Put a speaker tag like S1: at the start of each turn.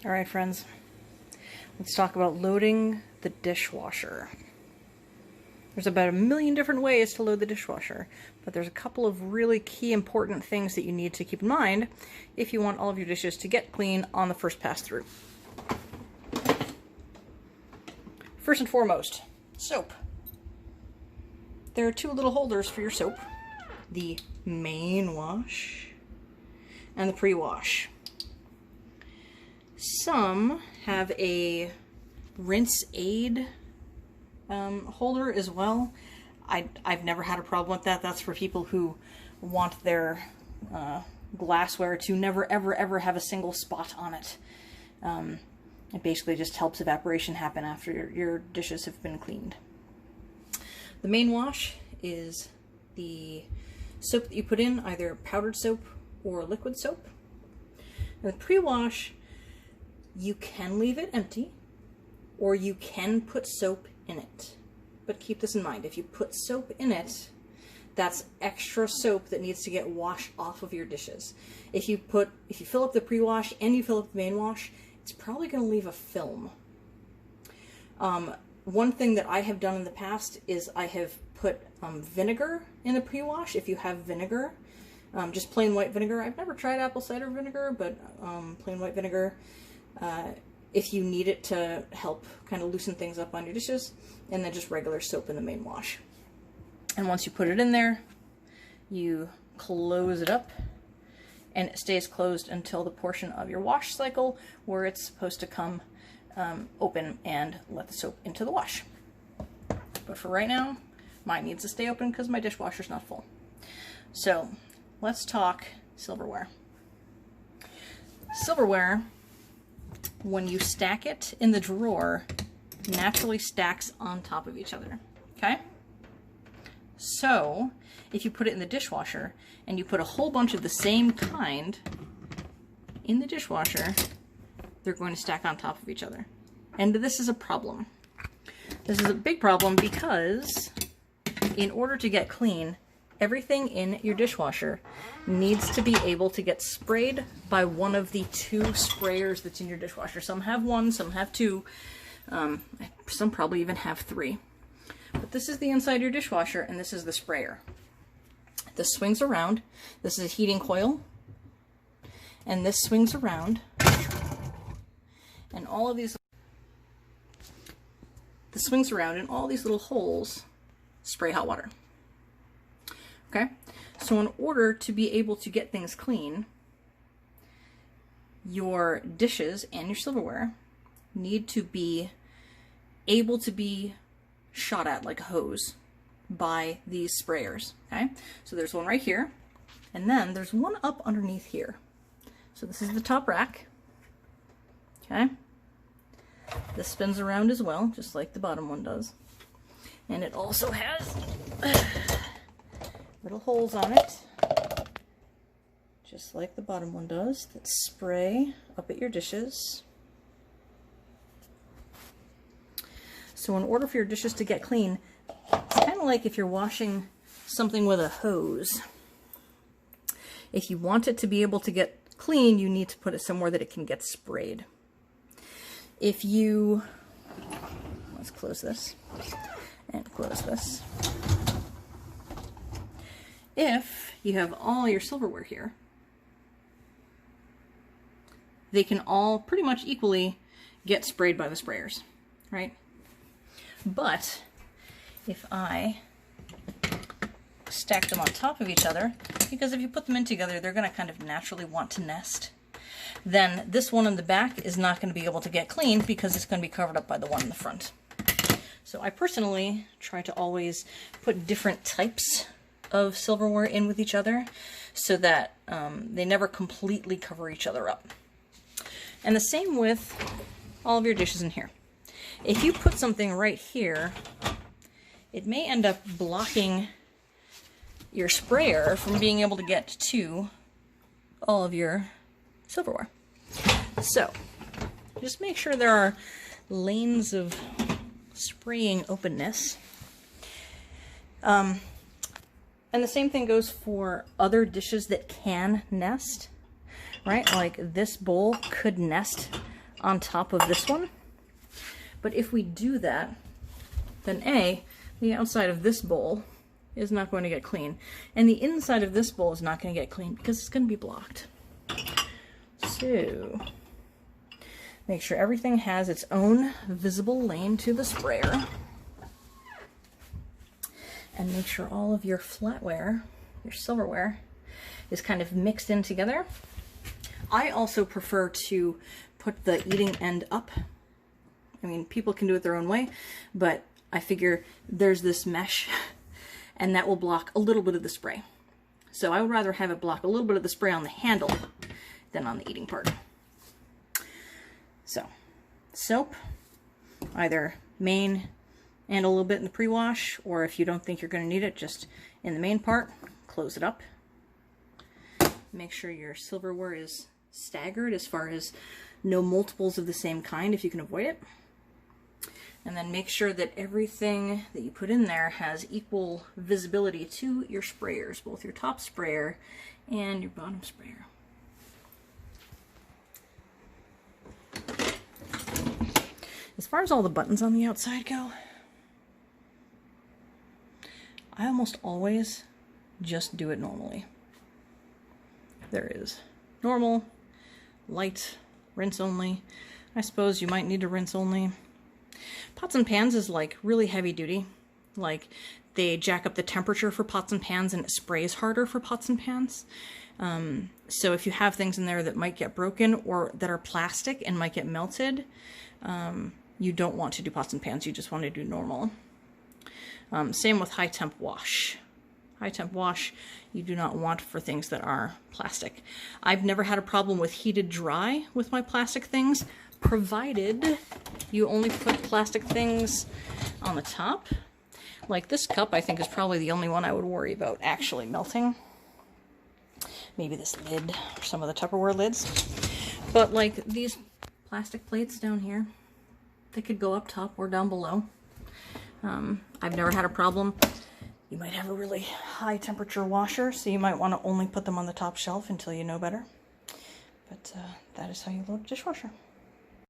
S1: All right, friends, let's talk about loading the dishwasher. There's about 1 million different ways to load the dishwasher, but there's a couple of really key important things that you need to keep in mind if you want all of your dishes to get clean on the first pass through. First and foremost, soap. There are two little holders for your soap, the main wash and the pre-wash. Some have a rinse aid holder as well. I've never had a problem with that. That's for people who want their glassware to never ever have a single spot on it. It basically just helps evaporation happen after your dishes have been cleaned. The main wash is the soap that you put in, either powdered soap or liquid soap. And the pre-wash, you can leave it empty, or you can put soap in it. But keep this in mind, if you put soap in it, that's extra soap that needs to get washed off of your dishes. If you fill up the pre-wash and you fill up the main wash, it's probably going to leave a film. One thing that I have done in the past is I have put vinegar in the pre-wash. If you have vinegar, just plain white vinegar. I've never tried apple cider vinegar, but plain white vinegar. If you need it to help kind of loosen things up on your dishes, and then just regular soap in the main wash. And once you put it in there, you close it up, and it stays closed until the portion of your wash cycle where it's supposed to come open and let the soap into the wash. But for right now, mine needs to stay open because my dishwasher's not full. So let's talk silverware. Silverware, when you stack it in the drawer, naturally stacks on top of each other, okay? So if you put it in the dishwasher and you put a whole bunch of the same kind in the dishwasher, they're going to stack on top of each other. And this is a problem. This is a big problem because in order to get clean, everything in your dishwasher needs to be able to get sprayed by one of the two sprayers that's in your dishwasher. Some have one, some have two, some probably even have three. But this is the inside of your dishwasher, and this is the sprayer. This swings around. This is a heating coil, and this swings around, and all of these little holes spray hot water. Okay, so in order to be able to get things clean, your dishes and your silverware need to be able to be shot at like a hose by these sprayers. Okay, so there's one right here, and then there's one up underneath here. So this is the top rack. Okay, this spins around as well, just like the bottom one does, and it also has little holes on it, just like the bottom one does, that spray up at your dishes. So in order for your dishes to get clean, it's kind of like if you're washing something with a hose. If you want it to be able to get clean, you need to put it somewhere that it can get sprayed. If you, let's close this and close this. If you have all your silverware here, they can all pretty much equally get sprayed by the sprayers, right? But if I stack them on top of each other, because if you put them in together, they're going to kind of naturally want to nest, then this one in the back is not going to be able to get clean because it's going to be covered up by the one in the front. So I personally try to always put different types of silverware in with each other so that they never completely cover each other up. And the same with all of your dishes in here. If you put something right here, it may end up blocking your sprayer from being able to get to all of your silverware. So just make sure there are lanes of spraying openness. And the same thing goes for other dishes that can nest, right? Like this bowl could nest on top of this one. But if we do that, then A, the outside of this bowl is not going to get clean. And the inside of this bowl is not going to get clean because it's going to be blocked. So, make sure everything has its own visible lane to the sprayer. And make sure all of your flatware, your silverware, is kind of mixed in together. I also prefer to put the eating end up. I mean, people can do it their own way, but I figure there's this mesh and that will block a little bit of the spray. So I would rather have it block a little bit of the spray on the handle than on the eating part. So, soap, either main and a little bit in the pre-wash, or if you don't think you're going to need it, just in the main part, close it up. Make sure your silverware is staggered as far as no multiples of the same kind if you can avoid it. And then make sure that everything that you put in there has equal visibility to your sprayers, both your top sprayer and your bottom sprayer. As far as all the buttons on the outside go, I almost always just do it normally. There is normal, light, rinse only. I suppose you might need to rinse only. Pots and pans is like really heavy duty. Like they jack up the temperature for pots and pans and it sprays harder for pots and pans. So if you have things in there that might get broken or that are plastic and might get melted, you don't want to do pots and pans. You just want to do normal. Same with high temp wash. High temp wash you do not want for things that are plastic. I've never had a problem with heated dry with my plastic things, provided you only put plastic things on the top. Like this cup, I think is probably the only one I would worry about actually melting. Maybe this lid or some of the Tupperware lids. But like these plastic plates down here, they could go up top or down below. I've never had a problem. You might have a really high temperature washer, so you might want to only put them on the top shelf until you know better. But that is how you load a dishwasher.